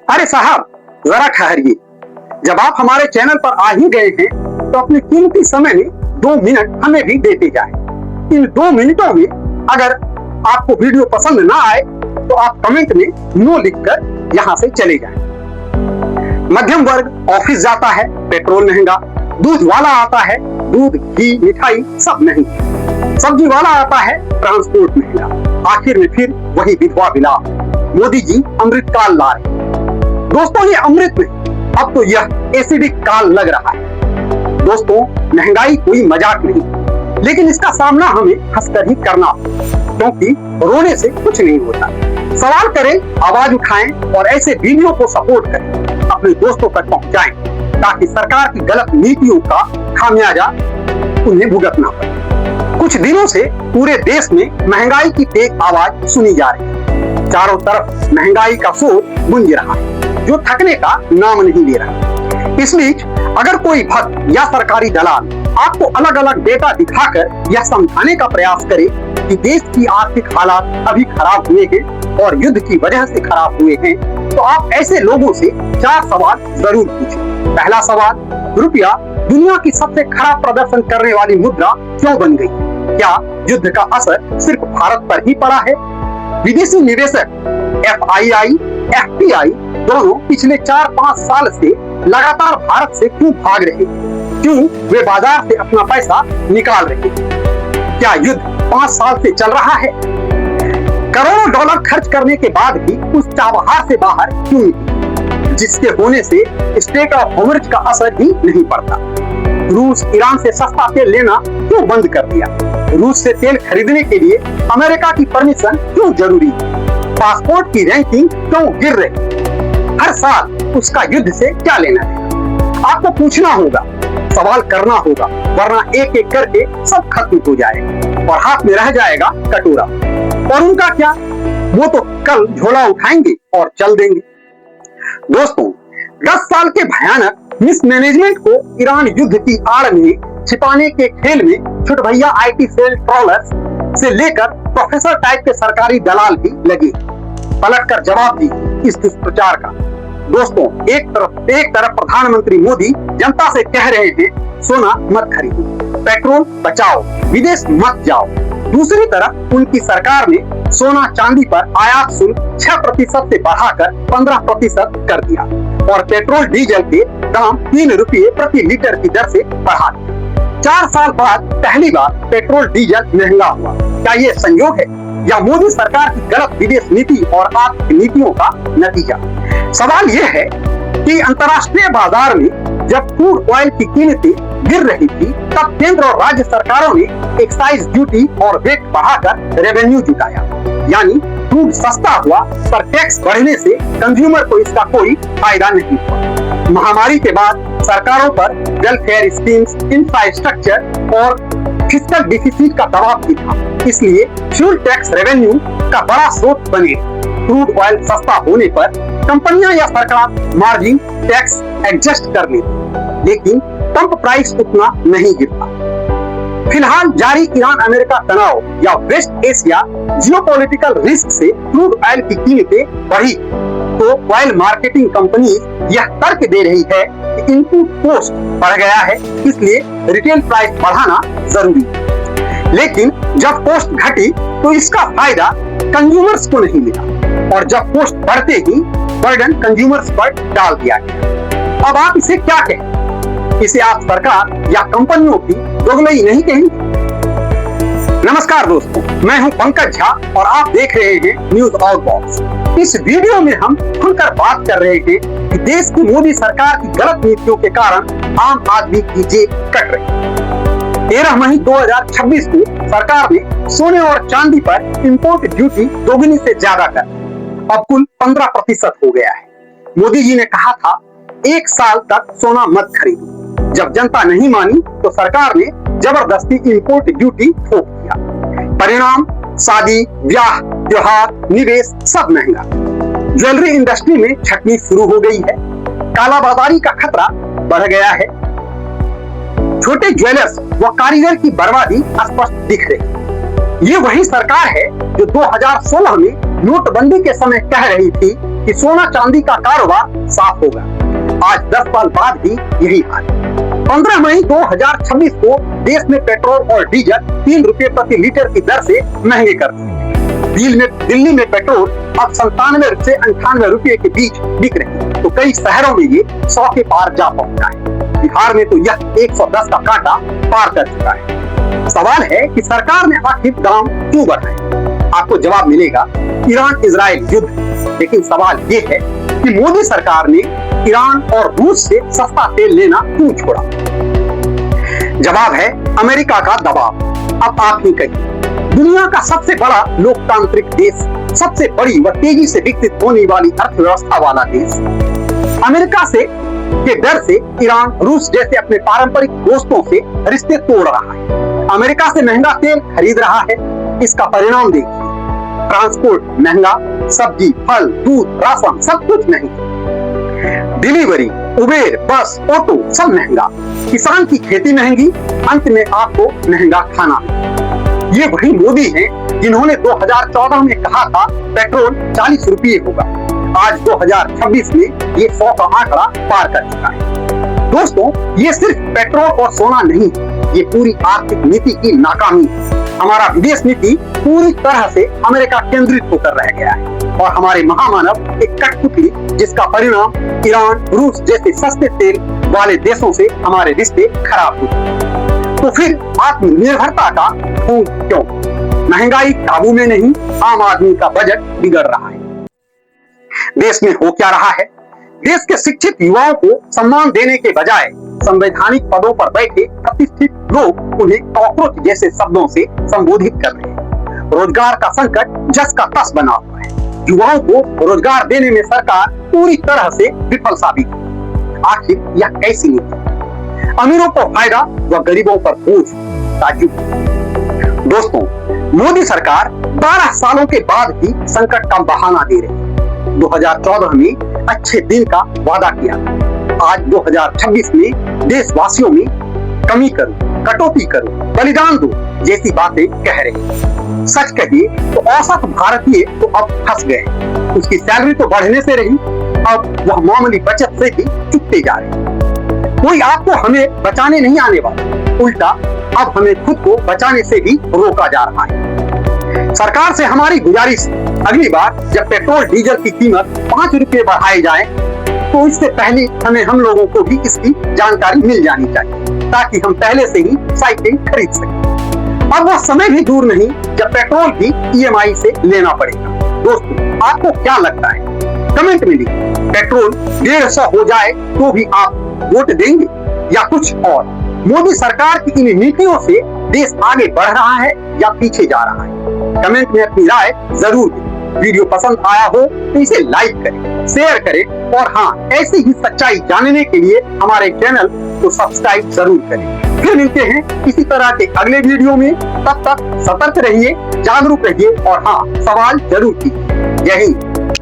अरे साहब, जरा ठहरिए। जब आप हमारे चैनल पर आ ही गए हैं तो अपने कीमती समय में 2 मिनट हमें भी देते जाएं। इन 2 मिनटों में अगर आपको वीडियो पसंद ना आए तो आप कमेंट में नो लिखकर यहाँ से चले जाएं। मध्यम वर्ग ऑफिस जाता है, पेट्रोल महंगा। दूध वाला आता है, दूध, घी, मिठाई सब महंगी। सब्जी वाला आता है, ट्रांसपोर्ट महंगा। आखिर में फिर वही विधवा विलाप। मोदी जी अमृत काल ला रहे। दोस्तों, ये अमृत नहीं, अब तो यह एसिडिक काल लग रहा है। दोस्तों, महंगाई कोई मजाक नहीं, लेकिन इसका सामना हमें हंसकर ही करना, क्योंकि रोने से कुछ नहीं होता। सवाल करें, आवाज उठाएं और ऐसे वीडियो को सपोर्ट करें, अपने दोस्तों तक पहुंचाएं, ताकि सरकार की गलत नीतियों का खामियाजा उन्हें भुगतना पड़े। कुछ दिनों से पूरे देश में महंगाई की तेज आवाज सुनी जा रही है। चारों तरफ महंगाई का शोर गूंज रहा है, जो थकने का नाम नहीं ले रहा। इस बीच अगर कोई भक्त या सरकारी दलाल आपको अलग अलग डेटा दिखाकर यह समझाने का प्रयास करे कि देश की आर्थिक हालात अभी खराब हुए हैं और युद्ध की वजह से खराब हुए हैं, तो आप ऐसे लोगों से 4 सवाल जरूर पूछें। पहला सवाल, रुपया दुनिया की सबसे खराब प्रदर्शन करने वाली मुद्रा क्यों बन गई? क्या युद्ध का असर सिर्फ भारत पर ही पड़ा है? विदेशी निवेशक FII, FPI दोनों पिछले 4-5 साल से लगातार भारत से क्यों भाग रहे? क्यों वे बाजार से अपना पैसा निकाल रहे? क्या युद्ध 5 साल से चल रहा है? करोड़ों डॉलर खर्च करने के बाद भी उस चाबहार से बाहर क्यों नहीं, जिसके होने से स्टेट ऑफ हॉर्मुज़ का असर ही नहीं पड़ता? रूस ईरान से सस्ता तेल लेना क्यों बंद कर दिया? रूस से तेल खरीदने के लिए अमेरिका की परमिशन क्यों जरूरी है? पासपोर्ट की रैंकिंग क्यों गिर रही? हर साल उसका युद्ध से क्या लेना है? आपको पूछना होगा, सवाल करना होगा, वरना एक एक करके सब खत्म हो जाएगा और हाथ में रह जाएगा कटोरा। और उनका क्या? वो तो कल झोला उठाएंगे और चल देंगे। दोस्तों, 10 साल के भयानक मिसमैनेजमेंट को ईरान युद्ध की आड़ में छिपाने के खेल में छुट भैया IT सेल ट्रोलर्स से लेकर प्रोफेसर टाइप के सरकारी दलाल भी लगे पलट कर जवाब दी इस दुष्प्रचार का। दोस्तों, एक तरफ प्रधानमंत्री मोदी जनता से कह रहे हैं सोना मत खरीदो, पेट्रोल बचाओ, विदेश मत जाओ। दूसरी तरफ उनकी सरकार ने सोना चांदी पर आयात शुल्क 6% से बढ़ाकर 15% कर दिया और पेट्रोल डीजल के दाम 3 रुपये प्रति लीटर की दर से बढ़ा दिया। 4 साल बाद पहली बार पेट्रोल डीजल महंगा हुआ। क्या ये संयोग है या मोदी सरकार की गलत विदेश नीति और आर्थिक नीतियों का नतीजा? सवाल यह है कि अंतर्राष्ट्रीय बाजार में जब क्रूड ऑयल की कीमतें गिर रही थी, तब केंद्र और राज्य सरकारों ने एक्साइज ड्यूटी और वेट बढ़ाकर रेवेन्यू जुटाया, यानी क्रूड सस्ता हुआ पर टैक्स बढ़ने से कंज्यूमर को इसका कोई फायदा नहीं हुआ। महामारी के बाद सरकारों पर वेलफेयर स्कीम्स, इंफ्रास्ट्रक्चर और फिस्कल डिफिसिट का दबाव भी था, इसलिए फ्यूल टैक्स रेवेन्यू का बड़ा स्रोत बने। क्रूड ऑयल सस्ता होने पर कंपनियां या सरकार मार्जिन टैक्स एडजस्ट कर लेती, लेकिन पंप प्राइस उतना नहीं गिरता। फिलहाल जारी ईरान अमेरिका तनाव या वेस्ट एशिया जियोपॉलिटिकल रिस्क से क्रूड ऑयल की कीमतें बढ़ी, तो ऑयल मार्केटिंग कंपनी यह तर्क दे रही है कि इनपुट कॉस्ट बढ़ गया है, इसलिए रिटेल प्राइस बढ़ाना जरूरी है। लेकिन जब कॉस्ट घटी तो इसका फायदा कंज्यूमर्स को नहीं मिला और जब कॉस्ट बढ़ते ही बर्डन कंज्यूमर्स पर डाल दिया गया। अब आप इसे क्या कहें? इसे आप सरकार या कंपनियों की दोगलई नहीं कहेंगे? नमस्कार दोस्तों, मैं हूं पंकज झा और आप देख रहे हैं न्यूज आउटबॉक्स। इस वीडियो में हम खुलकर बात कर रहे हैं कि देश की मोदी सरकार की गलत नीतियों के कारण आम आदमी की जेब कट रही है। 13 मई 2026 को सरकार ने सोने और चांदी पर इंपोर्ट ड्यूटी दोगुनी से ज्यादा कर अब कुल 15% हो गया है। मोदी जी ने कहा था 1 साल तक सोना मत खरीदो। जब जनता नहीं मानी तो सरकार ने जबरदस्ती इंपोर्ट ड्यूटी थोप दिया। परिणाम, शादी, ब्याह, त्योहार, निवेश सब महंगा। ज्वेलरी इंडस्ट्री में छटनी शुरू हो गई है। कालाबाजारी का खतरा बढ़ गया है। छोटे ज्वेलर्स व कारीगर की बर्बादी स्पष्ट दिख रही। ये वही सरकार है जो 2016 में नोटबंदी के समय कह रही थी कि सोना चांदी का कारोबार साफ होगा। आज 10 साल बाद भी यही हाल है। 15 मई 2026 को देश में पेट्रोल और डीजल 3 रुपए प्रति लीटर की दर से महंगे कर दिए। दिल्ली में पेट्रोल अब 97 से 98 रुपए के बीच बिक रही है, तो कई शहरों में ये 100 के पार जा पहुंचा है। बिहार में तो यह 110 का कांटा पार कर चुका है। सवाल है कि सरकार ने आखिर दाम क्यों बढ़ाए? आपको जवाब मिलेगा ईरान इजराइल युद्ध। लेकिन सवाल ये है कि मोदी सरकार ने ईरान और रूस से सस्ता तेल लेना क्यों छोड़ा? जवाब है अमेरिका का दबाव। अब आप ही कहिए, दुनिया का सबसे बड़ा लोकतांत्रिक देश, सबसे बड़ी व तेजी से विकसित होने वाली अर्थव्यवस्था वाला देश, अमेरिका से के डर से ईरान रूस जैसे अपने पारंपरिक दोस्तों से रिश्ते तोड़ रहा है। अमेरिका से महंगा तेल खरीद रहा है। इसका परिणाम देखिए, ट्रांसपोर्ट महंगा, सब्जी, फल, दूध, राशन सब कुछ महंगा, डिलीवरी, उबेर, बस, ऑटो सब महंगा, किसान की खेती महंगी, अंत में आपको महंगा खाना। ये वही मोदी हैं जिन्होंने 2014 में कहा था पेट्रोल 40 रुपये होगा। आज 2026 में ये 100 का आंकड़ा पार कर चुका है। दोस्तों, ये सिर्फ पेट्रोल और सोना नहीं, ये पूरी आर्थिक नीति की नाकामी है। हमारा विदेश नीति पूरी तरह से अमेरिका केंद्रित होकर रह गया है और हमारे महामानव एक कठपुतली, जिसका परिणाम ईरान, रूस जैसे सस्ते तेल वाले देशों से हमारे रिश्ते खराब हुए। तो फिर आत्मनिर्भरता का ढोंग क्यों? महंगाई काबू में नहीं, आम आदमी का बजट बिगड़ रहा है। देश में हो क्या रहा है? देश के शिक्षित युवाओं को सम्मान देने के बजाय संवैधानिक पदों पर बैठे प्रतिष्ठित लोग उन्हें कॉकरोच जैसे शब्दों से संबोधित कर रहे हैं। रोजगार का संकट जस का तस बना हुआ है। युवाओं को रोजगार देने में सरकार पूरी तरह से विफल साबित है। आखिर यह कैसी नीति? अमीरों को फायदा व गरीबों पर बोझ। दोस्तों, मोदी सरकार 12 सालों के बाद भी संकट का बहाना दे रही है। 2014 में अच्छे दिन का वादा किया, आज 2026 में देशवासियों में कमी करो, कटौती करो, बलिदान दो जैसी बातें कह रहे हैं। सच कहिए तो औसत भारतीय तो अब फंस गए। उसकी सैलरी तो बढ़ने से रही, अब वह मामूली बचत से भी चुकते जा रहे हैं। कोई आपको हमें बचाने नहीं आने वाला, उल्टा अब हमें खुद को बचाने से भी रोका जा रहा है। सरकार से हमारी गुजारिश, अगली बार जब पेट्रोल डीजल की कीमत 5 रुपए बढ़ाई जाए तो इससे पहले हम लोगों को भी इसकी जानकारी मिल जानी चाहिए, ताकि हम पहले से ही साइकिल खरीद सकें। अब वह समय भी दूर नहीं जब पेट्रोल भी EMI से लेना पड़ेगा। दोस्तों, आपको क्या लगता है? कमेंट में लिखिए। पेट्रोल 150 हो जाए तो भी आप वोट देंगे या कुछ और? मोदी सरकार की इन नीतियों से देश आगे बढ़ रहा है या पीछे जा रहा है? कमेंट में अपनी राय जरूर दें। वीडियो पसंद आया हो तो इसे लाइक करें, शेयर करें और हाँ, ऐसी ही सच्चाई जानने के लिए हमारे चैनल को सब्सक्राइब जरूर करें। फिर मिलते हैं इसी तरह के अगले वीडियो में। तब तक सतर्क रहिए, जागरूक रहिए और हाँ, सवाल जरूर कीजिए। जय हिंद।